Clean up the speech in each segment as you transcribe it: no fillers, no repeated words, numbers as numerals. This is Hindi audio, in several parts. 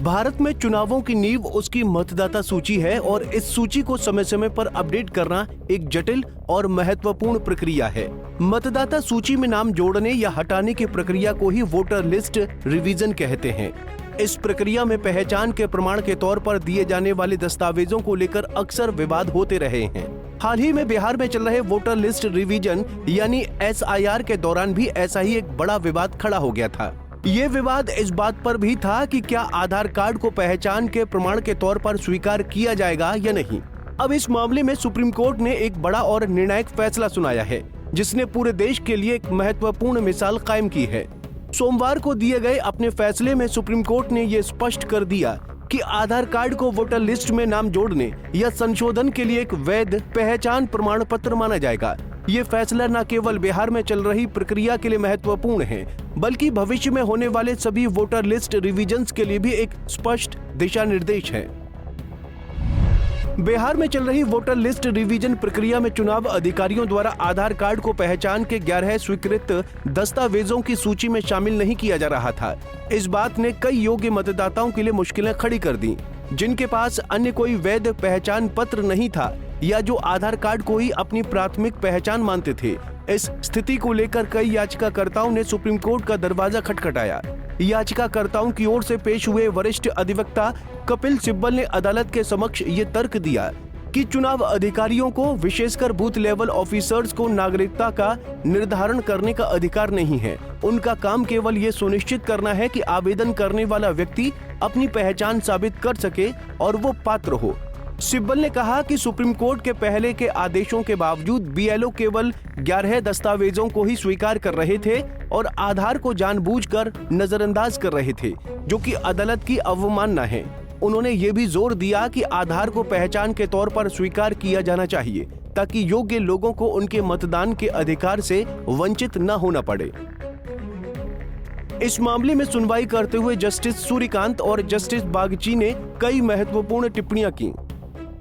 भारत में चुनावों की नींव उसकी मतदाता सूची है और इस सूची को समय समय पर अपडेट करना एक जटिल और महत्वपूर्ण प्रक्रिया है। मतदाता सूची में नाम जोड़ने या हटाने की प्रक्रिया को ही वोटर लिस्ट रिवीजन कहते हैं। इस प्रक्रिया में पहचान के प्रमाण के तौर पर दिए जाने वाले दस्तावेजों को लेकर अक्सर विवाद होते रहे हैं। हाल ही में बिहार में चल रहे वोटर लिस्ट रिवीजन यानी SIR के दौरान भी ऐसा ही एक बड़ा विवाद खड़ा हो गया था। ये विवाद इस बात पर भी था कि क्या आधार कार्ड को पहचान के प्रमाण के तौर पर स्वीकार किया जाएगा या नहीं। अब इस मामले में सुप्रीम कोर्ट ने एक बड़ा और निर्णायक फैसला सुनाया है, जिसने पूरे देश के लिए एक महत्वपूर्ण मिसाल कायम की है। सोमवार को दिए गए अपने फैसले में सुप्रीम कोर्ट ने ये स्पष्ट कर दिया कि आधार कार्ड को वोटर लिस्ट में नाम जोड़ने या संशोधन के लिए एक वैध पहचान प्रमाण पत्र माना जाएगा। ये फैसला न केवल बिहार में चल रही प्रक्रिया के लिए महत्वपूर्ण है, बल्कि भविष्य में होने वाले सभी वोटर लिस्ट रिवीजन्स के लिए भी एक स्पष्ट दिशा निर्देश है। बिहार में चल रही वोटर लिस्ट रिवीजन प्रक्रिया में चुनाव अधिकारियों द्वारा आधार कार्ड को पहचान के 11 स्वीकृत दस्तावेजों की सूची में शामिल नहीं किया जा रहा था। इस बात ने कई योग्य मतदाताओं के लिए मुश्किलें खड़ी कर दी, जिनके पास अन्य कोई वैध पहचान पत्र नहीं था या जो आधार कार्ड को ही अपनी प्राथमिक पहचान मानते थे। इस स्थिति को लेकर कई याचिकाकर्ताओं ने सुप्रीम कोर्ट का दरवाजा खटखटाया। याचिकाकर्ताओं की ओर से पेश हुए वरिष्ठ अधिवक्ता कपिल सिब्बल ने अदालत के समक्ष ये तर्क दिया कि चुनाव अधिकारियों को, विशेषकर बूथ लेवल ऑफिसर्स को, नागरिकता का निर्धारण करने का अधिकार नहीं है। उनका काम केवल ये सुनिश्चित करना है कि आवेदन करने वाला व्यक्ति अपनी पहचान साबित कर सके और वो पात्र हो। सिब्बल ने कहा कि सुप्रीम कोर्ट के पहले के आदेशों के बावजूद BLO केवल 11 दस्तावेजों को ही स्वीकार कर रहे थे और आधार को जानबूझकर नजरअंदाज कर रहे थे, जो कि अदालत की अवमानना है। उन्होंने ये भी जोर दिया कि आधार को पहचान के तौर पर स्वीकार किया जाना चाहिए, ताकि योग्य लोगों को उनके मतदान के अधिकार से वंचित न होना पड़े। इस मामले में सुनवाई करते हुए जस्टिस सूर्यकांत और जस्टिस बागची ने कई महत्वपूर्ण टिप्पणियां की।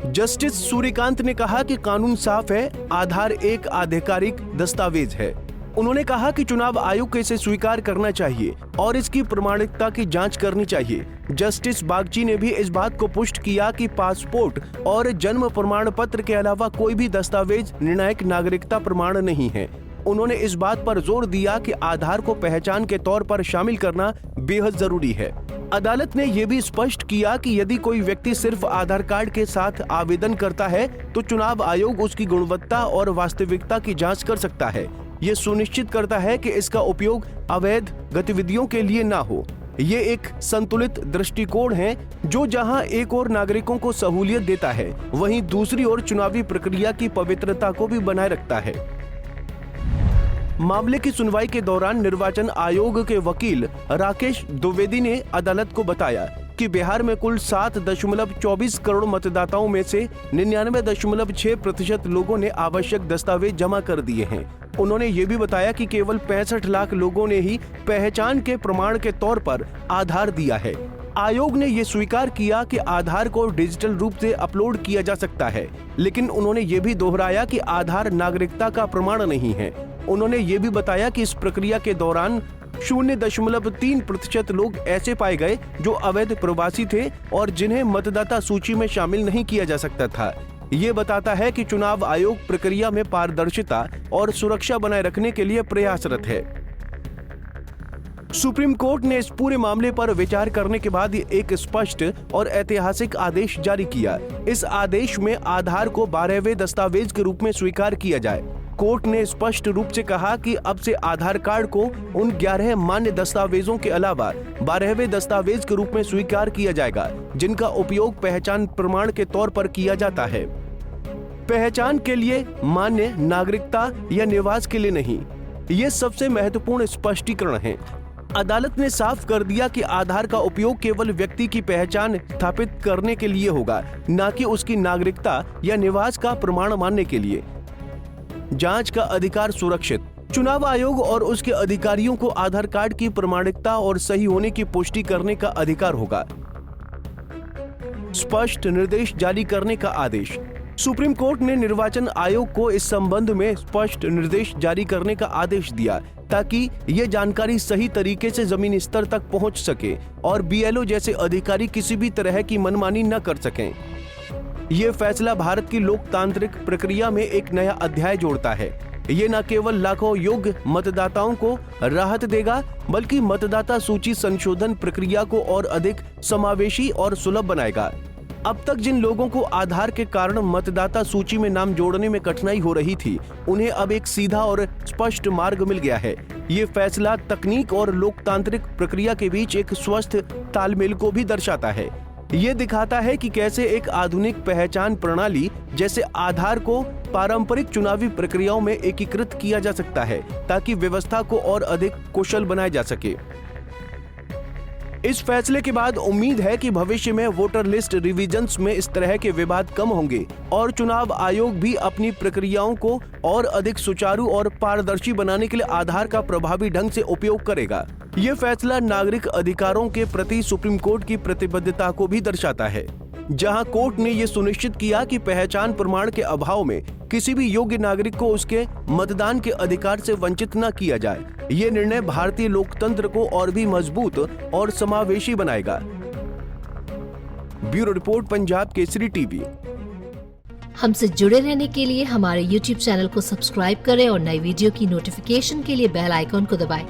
जस्टिस सूर्यकांत ने कहा कि कानून साफ है, आधार एक आधिकारिक दस्तावेज है। उन्होंने कहा कि चुनाव आयोग को इसे स्वीकार करना चाहिए और इसकी प्रमाणिकता की जांच करनी चाहिए। जस्टिस बागची ने भी इस बात को पुष्ट किया कि पासपोर्ट और जन्म प्रमाण पत्र के अलावा कोई भी दस्तावेज निर्णायक नागरिकता प्रमाण नहीं है। उन्होंने इस बात पर जोर दिया कि आधार को पहचान के तौर पर शामिल करना बेहद जरूरी है। अदालत ने यह भी स्पष्ट किया कि यदि कोई व्यक्ति सिर्फ आधार कार्ड के साथ आवेदन करता है तो चुनाव आयोग उसकी गुणवत्ता और वास्तविकता की जांच कर सकता है। ये सुनिश्चित करता है कि इसका उपयोग अवैध गतिविधियों के लिए ना हो। ये एक संतुलित दृष्टिकोण है, जो जहां एक ओर नागरिकों को सहूलियत देता है, वहीं दूसरी ओर चुनावी प्रक्रिया की पवित्रता को भी बनाए रखता है। मामले की सुनवाई के दौरान निर्वाचन आयोग के वकील राकेश द्विवेदी ने अदालत को बताया कि बिहार में कुल 7.24 करोड़ मतदाताओं में से 99.6% लोगों ने आवश्यक दस्तावेज जमा कर दिए हैं। उन्होंने ये भी बताया कि केवल 65 लाख लोगों ने ही पहचान के प्रमाण के तौर पर आधार दिया है। आयोग ने ये स्वीकार किया कि आधार को डिजिटल रूप से अपलोड किया जा सकता है, लेकिन उन्होंने ये भी दोहराया कि आधार नागरिकता का प्रमाण नहीं है। उन्होंने ये भी बताया कि इस प्रक्रिया के दौरान 0.3% लोग ऐसे पाए गए जो अवैध प्रवासी थे और जिन्हें मतदाता सूची में शामिल नहीं किया जा सकता था। ये बताता है कि चुनाव आयोग प्रक्रिया में पारदर्शिता और सुरक्षा बनाए रखने के लिए प्रयासरत है। सुप्रीम कोर्ट ने इस पूरे मामले पर विचार करने के बाद एक स्पष्ट और ऐतिहासिक आदेश जारी किया। इस आदेश में आधार को 12वें दस्तावेज के रूप में स्वीकार किया जाए। कोर्ट ने स्पष्ट रूप से कहा कि अब से आधार कार्ड को उन 11 मान्य दस्तावेजों के अलावा 12वें दस्तावेज के रूप में स्वीकार किया जाएगा, जिनका उपयोग पहचान प्रमाण के तौर पर किया जाता है। पहचान के लिए, मान्य नागरिकता या निवास के लिए नहीं। ये सबसे महत्वपूर्ण स्पष्टीकरण है। अदालत ने साफ कर दिया कि आधार का उपयोग केवल व्यक्ति की पहचान स्थापित करने के लिए होगा, न कि उसकी नागरिकता या निवास का प्रमाण मानने के लिए। जांच का अधिकार सुरक्षित। चुनाव आयोग और उसके अधिकारियों को आधार कार्ड की प्रमाणिकता और सही होने की पुष्टि करने का अधिकार होगा। स्पष्ट निर्देश जारी करने का आदेश। सुप्रीम कोर्ट ने निर्वाचन आयोग को इस संबंध में स्पष्ट निर्देश जारी करने का आदेश दिया ताकि ये जानकारी सही तरीके से जमीनी स्तर तक पहुंच सके और बीएलओ जैसे अधिकारी किसी भी तरह की मनमानी न कर सकें। ये फैसला भारत की लोकतांत्रिक प्रक्रिया में एक नया अध्याय जोड़ता है। ये न केवल लाखों योग्य मतदाताओं को राहत देगा बल्कि मतदाता सूची संशोधन प्रक्रिया को और अधिक समावेशी और सुलभ बनाएगा। अब तक जिन लोगों को आधार के कारण मतदाता सूची में नाम जोड़ने में कठिनाई हो रही थी, उन्हें अब एक सीधा और स्पष्ट मार्ग मिल गया है। ये फैसला तकनीक और लोकतांत्रिक प्रक्रिया के बीच एक स्वस्थ तालमेल को भी दर्शाता है। ये दिखाता है कि कैसे एक आधुनिक पहचान प्रणाली जैसे आधार को पारंपरिक चुनावी प्रक्रियाओं में एकीकृत किया जा सकता है ताकि व्यवस्था को और अधिक कुशल बनाया जा सके। इस फैसले के बाद उम्मीद है कि भविष्य में वोटर लिस्ट रिवीजन्स में इस तरह के विवाद कम होंगे और चुनाव आयोग भी अपनी प्रक्रियाओं को और अधिक सुचारू और पारदर्शी बनाने के लिए आधार का प्रभावी ढंग से उपयोग करेगा। ये फैसला नागरिक अधिकारों के प्रति सुप्रीम कोर्ट की प्रतिबद्धता को भी दर्शाता है, जहां कोर्ट ने ये सुनिश्चित किया कि पहचान प्रमाण के अभाव में किसी भी योग्य नागरिक को उसके मतदान के अधिकार से वंचित न किया जाए। ये निर्णय भारतीय लोकतंत्र को और भी मजबूत और समावेशी बनाएगा। Bureau report, Punjab Kesari TV. हमसे जुड़े रहने के लिए हमारे YouTube चैनल को सब्सक्राइब करें और नई वीडियो की नोटिफिकेशन के लिए बेल आइकॉन को दबाएं।